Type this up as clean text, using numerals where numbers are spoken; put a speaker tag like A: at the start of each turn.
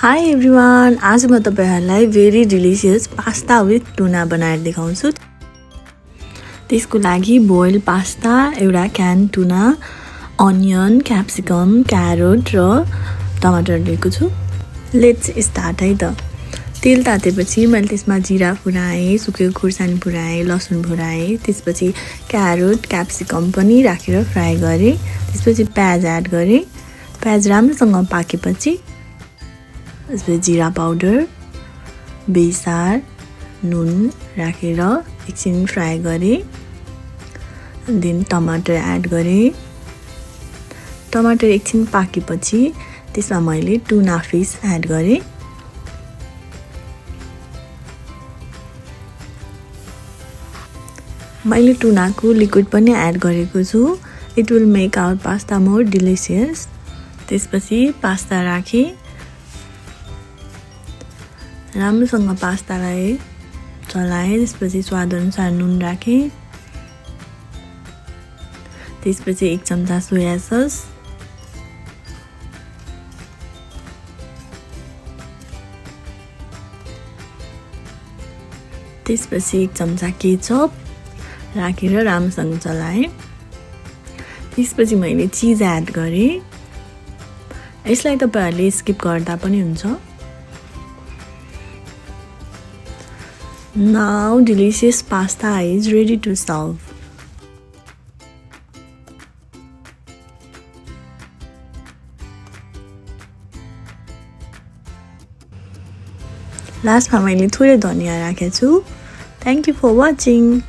A: Hi everyone, आज म तपाईहरुलाई भेरी डिलिशियस पास्ता विथ टुना बनाएर देखाउँछु। त्यसको लागि बोइल पास्ता, एउटा क्यान टुना, अनियन, क्याप्सिकम, क्यारोट र टमाटर लिएको छु। लेट्स स्टार्ट है त। तेल तातेपछि मैले त्यसमा जिरा फुराएँ, सुकेको खुर्सानी फुराएँ, लसुन फुराएँ, त्यसपछि क्यारोट, क्याप्सिकम पनि राखेर फ्राई गरेँ। त्यसपछि प्याज एड गरेँ। प्याज राम्रोसँग पाकेपछि त्यसपछि जिरा पाउडर, बेसार, नुन राखेर एकछिन फ्राई गरेँ। देन टमाटर एड गरेँ। टमाटर एकछिन पाकेपछि त्यसमा मैले टुना फिस एड गरेँ। मैले टुनाको लिक्विड पनि एड गरेको छु। It will make our pasta more delicious. त्यसपछि पास्ता राखेँ। राम्रोसँग पास्तालाई चलाएँ। त्यसपछि स्वादअनुसार नुन राखेँ। त्यसपछि 1 चम्चा सोया सस, त्यसपछि 1 चम्चा केचप राखेर राम्रोसँग चलाएँ। त्यसपछि मैले चीज एड गरेँ। यसलाई तपाईहरुले स्किप गर्दा पनि हुन्छ। Now delicious pasta is ready to serve. लास्टमा मैले थोरै धनिया राखेको छु। Thank you for watching.